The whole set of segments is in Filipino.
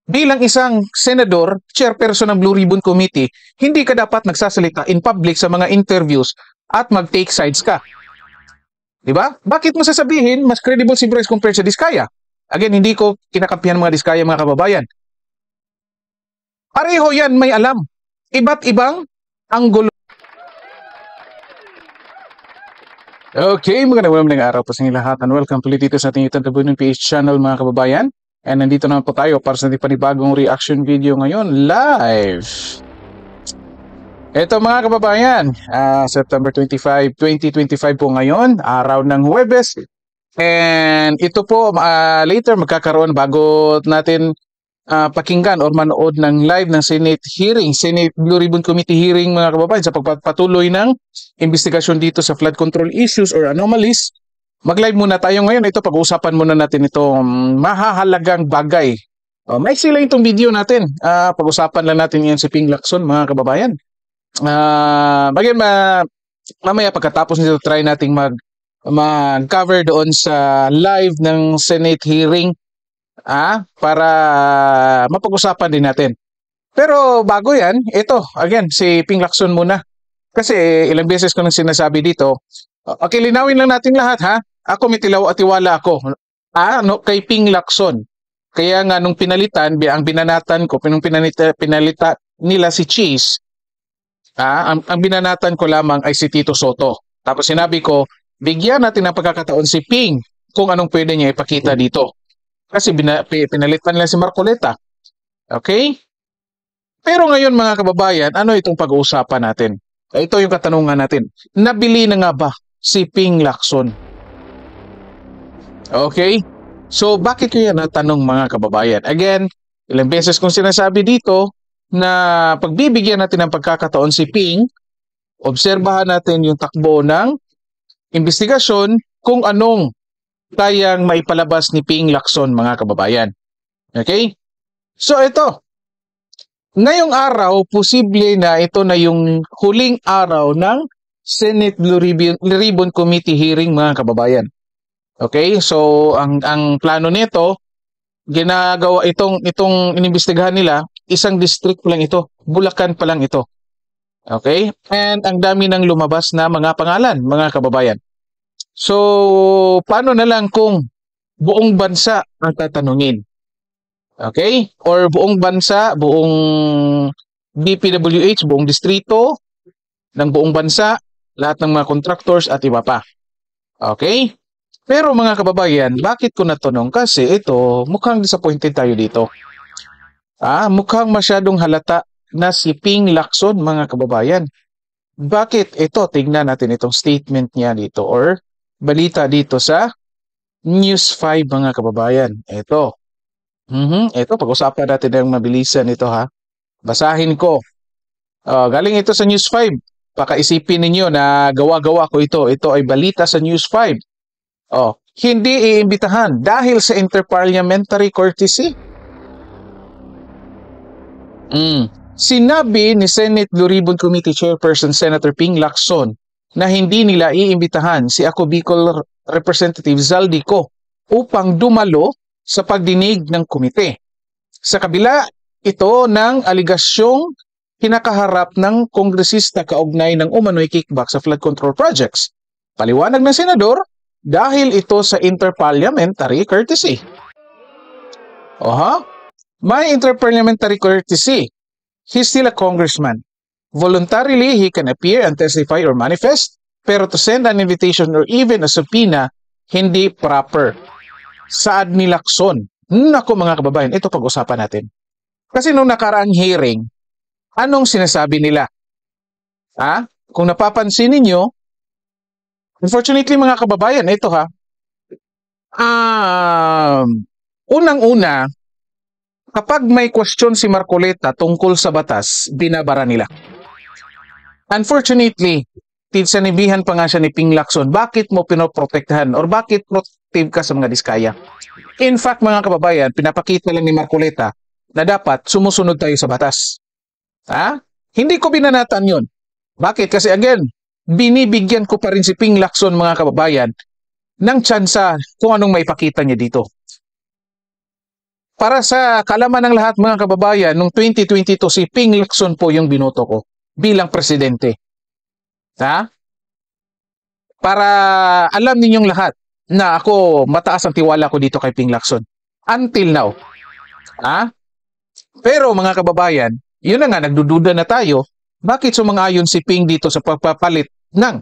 Bilang isang senador, chairperson ng Blue Ribbon Committee, hindi ka dapat nagsasalita in public sa mga interviews at mag-take sides ka. Di ba? Bakit mo sasabihin mas credible si Bryce compared sa Diskaya? Again, hindi ko kinakampihan mga Diskaya, mga kababayan. Pareho yan may alam. Iba't ibang anggulo. Okay, magandang araw po sa inyo lahat and welcome ulit dito sa ating YouTube PH channel, mga kababayan. And nandito naman po tayo para sa ating panibagong reaction video ngayon live. Ito mga kababayan, September 25, 2025 po ngayon, araw ng Huwebes. And ito po later magkakaroon bago natin pakinggan or manood ng live ng Senate hearing, Senate Blue Ribbon Committee hearing, mga kababayan, sa pagpapatuloy ng investigasyon dito sa flood control issues or anomalies. Mag-live muna tayo ngayon. Ito, pag-uusapan muna natin itong mahahalagang bagay. May sila itong video natin. Pag-usapan lang natin yan si Ping Lacson, mga kababayan. Mamaya pagkatapos nito, try nating mag-cover doon sa live ng Senate hearing. Para mapag-usapan din natin. Pero bago yan, ito, again, si Ping Lacson muna. Kasi ilang beses ko nang sinasabi dito, okay, linawin lang natin lahat, ha? Ako may tiwala ako. Kay Ping Lacson. Kaya nga nung pinalitan, ang binanatan ko, nung pinalitan nila si Cheese, ang binanatan ko lamang ay si Tito Soto. Tapos sinabi ko, bigyan natin ng pagkakataon si Ping kung anong pwede niya ipakita dito. Kasi pinalitan nila si Marcoleta. Okay? Pero ngayon, mga kababayan, ano itong pag-uusapan natin? Ito yung katanungan natin. Nabili na nga ba si Ping Lacson? Okay? So, bakit ko yan natanong, mga kababayan? Again, ilang beses kong sinasabi dito na pagbibigyan natin ng pagkakataon si Ping, obserbahan natin yung takbo ng investigasyon kung anong kayang maipalabas ni Ping Lacson, mga kababayan. Okay? So ito, ngayong araw, posible na ito na yung huling araw ng Senate Blue Ribbon Committee hearing, mga kababayan. Okay? So ang plano nito, ginagawa itong inimbestigahan nila, isang district pa lang ito, Bulacan pa lang ito. Okay? And ang dami nang lumabas na mga pangalan, mga kababayan. So, paano na lang kung buong bansa ang tatanungin? Okay? Or buong bansa, buong DPWH, buong distrito ng buong bansa, lahat ng mga contractors at iba pa. Okay? Pero mga kababayan, bakit ko natanong? Kasi ito, mukhang disappointed tayo dito. Mukhang masyadong halata na si Ping Lacson, mga kababayan. Bakit? Ito, tignan natin itong statement niya dito or balita dito sa News 5, mga kababayan. Ito. Ito, pag-usapan natin ng mabilisan ito, ha. Basahin ko. Galing ito sa News 5. Pakaisipin ninyo na gawa-gawa ko ito. Ito ay balita sa News 5. Hindi iimbitahan dahil sa interparliamentary courtesy. Sinabi ni Senate Blue Ribbon Committee Chairperson Senator Ping Lacson na hindi nila iimbitahan si Ako Bicol Representative Zaldico upang dumalo sa pagdinig ng komite. Sa kabila ito ng aligasyong kinakaharap ng kongresista kaugnay ng umano'y kickback sa flood control projects. Paliwanag ng senador, dahil ito sa interparliamentary courtesy. May interparliamentary courtesy. He's still a congressman. Voluntarily, he can appear and testify or manifest, pero to send an invitation or even a subpoena, hindi proper. Saad ni Lacson. Naku, mga kababayan, ito pag-usapan natin. Kasi nung nakaraang hearing, anong sinasabi nila? Kung napapansin ninyo, unfortunately, mga kababayan, ito unang-una, kapag may question si Marcoleta tungkol sa batas, binabara nila. Unfortunately, sanibihan pa nga siya ni Ping Lacson, bakit mo pinoprotektahan or bakit protective ka sa mga Diskaya? In fact, mga kababayan, pinapakita lang ni Marcoleta na dapat sumusunod tayo sa batas. Hindi ko binanatan yun. Bakit? Kasi again, binibigyan ko pa rin si Ping Lacson, mga kababayan, ng tsansa kung anong maipakita niya dito. para sa kaalaman ng lahat mga kababayan, noong 2022 si Ping Lacson po yung binoto ko bilang presidente. Ha? Para alam ninyong lahat na ako mataas ang tiwala ko dito kay Ping Lacson. Until now. Ha? Pero mga kababayan, yun na nga, nagdududa na tayo, bakit sumang-ayon si Ping dito sa pagpapalit ng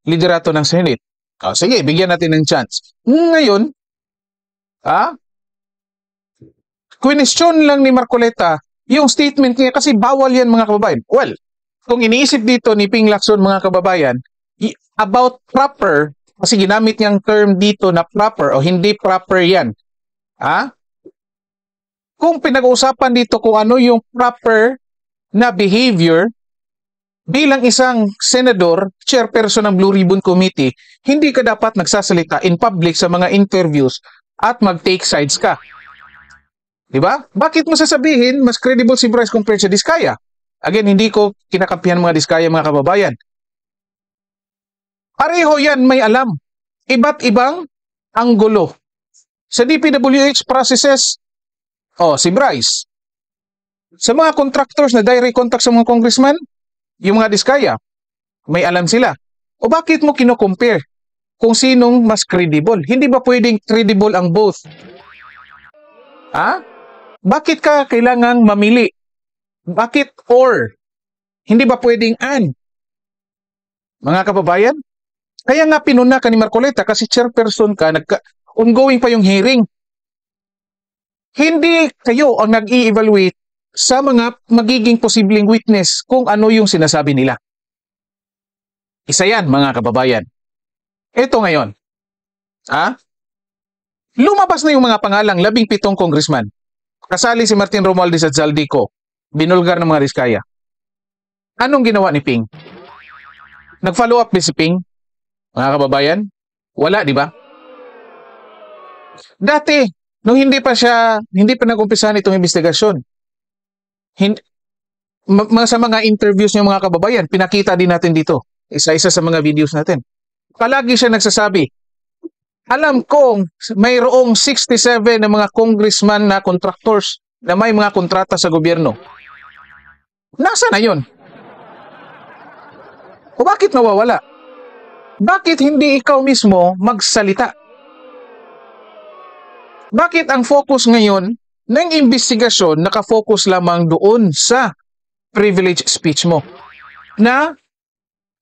liderato ng Senate? Sige, bigyan natin ng chance. Ngayon, question lang ni Marcoleta yung statement niya kasi bawal yan mga kababayan. Well, kung iniisip dito ni Ping Lacson mga kababayan, about proper, kasi ginamit niyang term dito na proper o hindi proper yan. Kung pinag-uusapan dito kung ano yung proper na behavior bilang isang senador, chairperson ng Blue Ribbon Committee, hindi ka dapat nagsasalita in public sa mga interviews at mag-take sides ka. Diba? Bakit mo sasabihin mas credible si Bryce compared sa Diskaya? Again, hindi ko kinakampihan mga Diskaya mga kababayan. Pareho yan may alam. Iba't ibang anggulo. Sa DPWH processes, si Bryce. Sa mga contractors na direct contact sa mga congressman, yung mga Diskaya, may alam sila. O bakit mo kino-compare kung sinong mas credible? Hindi ba pwedeng credible ang both? Bakit ka kailangang mamili? Bakit or? Hindi ba pwedeng and? Mga kababayan, kaya nga pinuna ka ni Marcoleta kasi chairperson ka, ongoing pa yung hearing. Hindi kayo ang nag-i-evaluate sa mga magiging posibleng witness kung ano yung sinasabi nila. Isa yan, mga kababayan. Ito ngayon. Lumabas na yung mga pangalang 17 congressman. Kasali si Martin Romualdez at Zaldico. Binulgar ng mga Diskaya. Anong ginawa ni Ping? Nag-follow up din si Ping? Mga kababayan? Wala, di ba? Dati, nung hindi pa nag-umpisahan itong investigasyon, sa mga interviews ng mga kababayan, pinakita din natin dito. Isa-isa sa mga videos natin. Palagi siya nagsasabi, alam kong mayroong 67 na mga congressman na contractors na may mga kontrata sa gobyerno. Nasaan na yun? O bakit nawawala? Bakit hindi ikaw mismo magsalita? Bakit ang focus ngayon ng investigasyon nakafocus lamang doon sa privilege speech mo? Na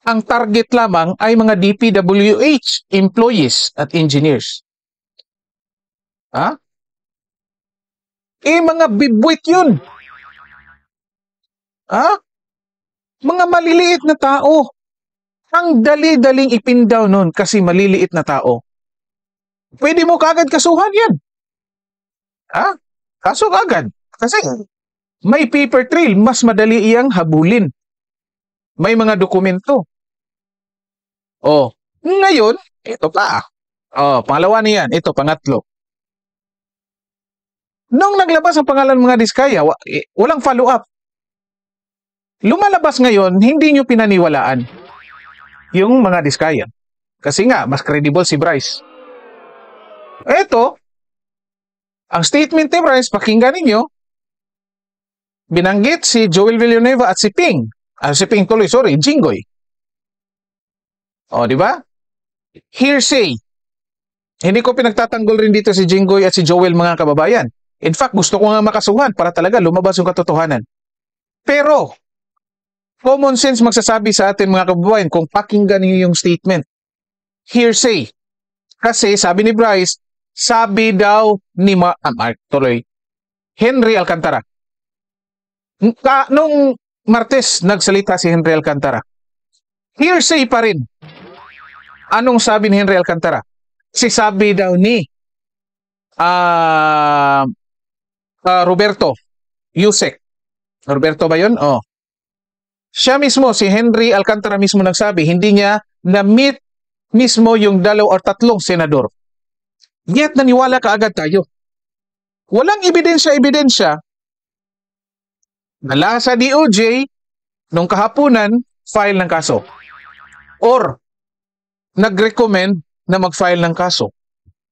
ang target lamang ay mga DPWH employees at engineers. Mga bibwit yun. Mga maliliit na tao. Ang dali-daling ipindaw nun kasi maliliit na tao. Pwede mo kaagad kasuhan yan. Kaso kaagad. Kasi may paper trail, mas madali iyang habulin. May mga dokumento. Ngayon, ito pa. Pangalawa niyan, ito, pangatlo. Nung naglabas ang pangalan ng mga Diskaya, walang follow-up. Lumalabas ngayon, hindi nyo pinaniwalaan yung mga Diskaya. Kasi nga, mas credible si Bryce. Ito, ang statement ni Bryce, pakinggan ninyo, binanggit si Joel Villanueva at si Ping. Jinggoy. Di ba? Hearsay. Hindi ko pinagtatanggol rin dito si Jinggoy at si Joel mga kababayan. In fact, gusto ko nga makasuhan para talaga lumabas yung katotohanan. Pero, common sense magsasabi sa atin mga kababayan kung pakinggan niyo yung statement. Hearsay. Kasi sabi ni Bryce, sabi daw ni Henry Alcantara. Nung Martes, nagsalita si Henry Alcantara. Hearsay pa rin. Anong sabi ni Henry Alcantara? Sabi daw ni Roberto Yusek. Roberto ba yun? Siya mismo, si Henry Alcantara mismo nagsabi, hindi niya na-meet mismo yung 2 o 3 senador. Yet naniwala kaagad tayo. Walang ebidensya na sa DOJ nung kahapunan file ng kaso. Or nag-recommend na mag-file ng kaso.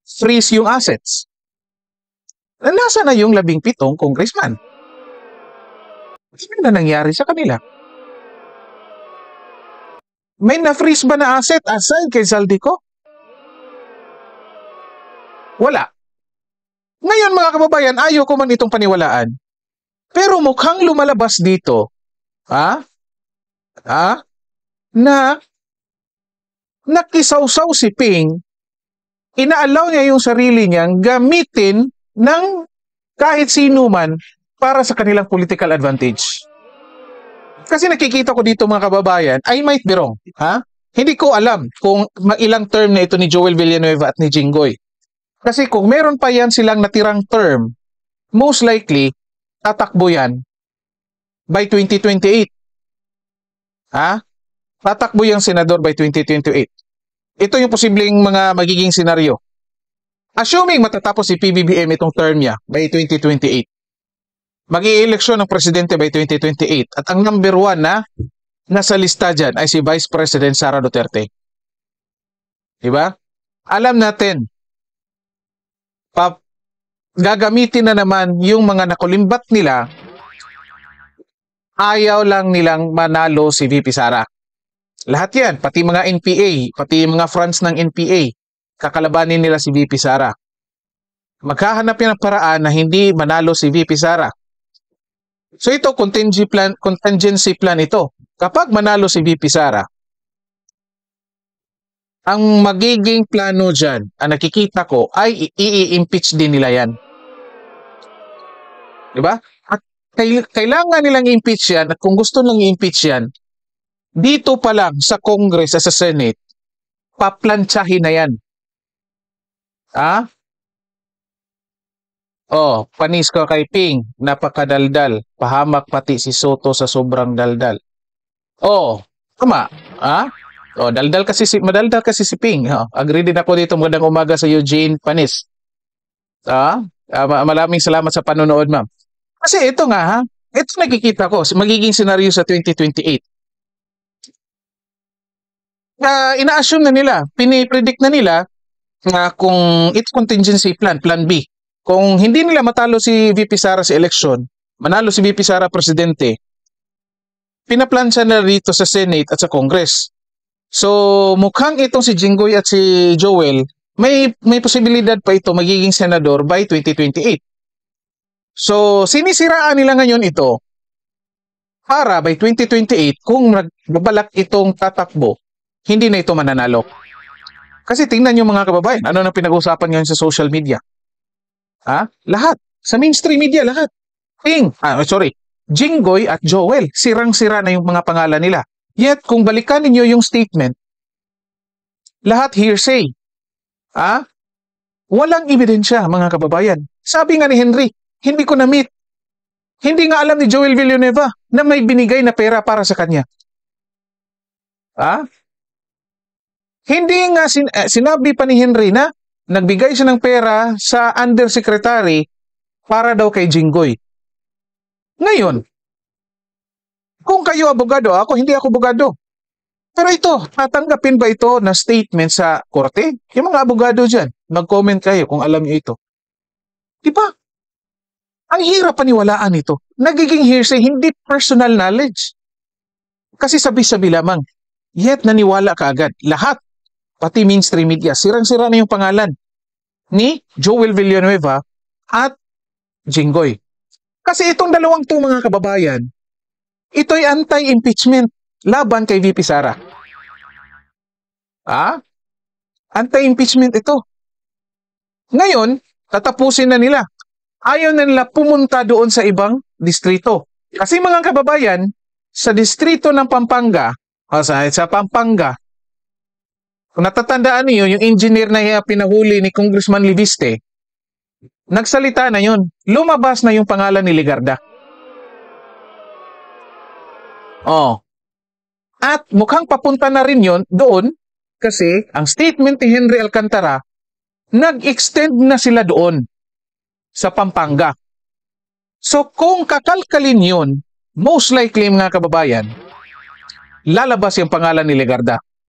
Freeze yung assets. Nasa na yung 17 congressman? Ano na nangyari sa kanila? May na-freeze ba na asset aside kay Zaldico? Wala. Ngayon mga kababayan, ayaw ko man itong paniwalaan. Pero mukhang lumalabas dito, na nakisawsaw si Ping, inaalaw niya yung sarili niyang gamitin ng kahit sino man para sa kanilang political advantage. Kasi nakikita ko dito mga kababayan, I might be wrong. Hindi ko alam kung ilang term na ito ni Joel Villanueva at ni Jinggoy. Kasi kung meron pa yan silang natirang term, most likely, tatakbo yan by 2028. Tatakbo yung senador by 2028. Ito yung posibleng mga magiging senaryo. Assuming matatapos si PBBM itong term niya by 2028. Mag-i-eleksyon ng presidente by 2028 at ang number 1 na nasa lista dyan ay si Vice President Sara Duterte. Diba? Alam natin, gagamitin na naman yung mga nakulimbat nila, ayaw lang nilang manalo si VP Sara. Lahat yan, pati mga NPA, pati mga fronts ng NPA, kakalabanin nila si VP Sara. Maghahanap yan ng paraan na hindi manalo si VP Sara. So ito, contingency plan ito. Kapag manalo si VP Sara, ang magiging plano dyan, ang nakikita ko, ay i-impeach din nila yan. Diba? At kailangan nilang impeach yan, at kung gusto nilang i-impeach yan, dito pa lang sa Congress, sa Senate, paplantsahin na yan. Panis ko kay Ping, napakadaldal. Pahamak pati si Soto sa sobrang daldal. Tama. Madaldal kasi si Ping. Agree din ako dito. Magandang umaga sa Eugene Panis. Maraming salamat sa panonood, ma'am. Kasi ito nga, ito nakikita ko, magiging senaryo sa 2028. Ina-assume na nila, pinipredict na nila na kung it's contingency plan B. Kung hindi nila matalo si VP Sara sa eleksyon, manalo si VP Sara presidente, pinaplansya na rito sa Senate at sa Congress. So mukhang itong si Jinggoy at si Joel, may posibilidad pa ito magiging senador by 2028. So sinisiraan nila ngayon ito para by 2028, kung nagbabalak itong tatakbo, hindi na ito mananalo. Kasi tingnan nyo mga kababayan, ano na pinag-usapan ngayon sa social media? Lahat. Sa mainstream media, lahat. Jinggoy at Joel, sirang-sira na yung mga pangalan nila. Yet, kung balikan ninyo yung statement, lahat hearsay. Walang ebidensya, mga kababayan. Sabi nga ni Henry, hindi ko na-meet. Hindi nga alam ni Joel Villanueva na may binigay na pera para sa kanya. Hindi nga sinabi pa ni Henry na nagbigay siya ng pera sa undersecretary para daw kay Jinggoy. Ngayon, kung kayo abogado, ako hindi ako abogado. Pero ito, tatanggapin ba ito na statement sa korte? Yung mga abogado dyan, mag-comment kayo kung alam niyo ito. Diba? Ang hirap paniwalaan ito. Nagiging hearsay, hindi personal knowledge. Kasi sabi-sabi lamang. Yet naniwala ka agad. Lahat. Pati mainstream media, sirang-sira na yung pangalan ni Joel Villanueva at Jinggoy. Kasi itong dalawang to mga kababayan, ito'y anti-impeachment laban kay VP Sara. Anti-impeachment ito. Ngayon, tatapusin na nila. Ayaw na nila pumunta doon sa ibang distrito. Kasi mga kababayan, sa distrito ng Pampanga, sa Pampanga, kung natatandaan niyo, yung engineer na pinahuli ni Congressman Libiste, nagsalita na yun. Lumabas na yung pangalan ni Legarda. At mukhang papunta na rin yun doon kasi ang statement ni Henry Alcantara, nag-extend na sila doon sa Pampanga. So kung kakalkalin yun, most likely mga kababayan, lalabas yung pangalan ni Legarda.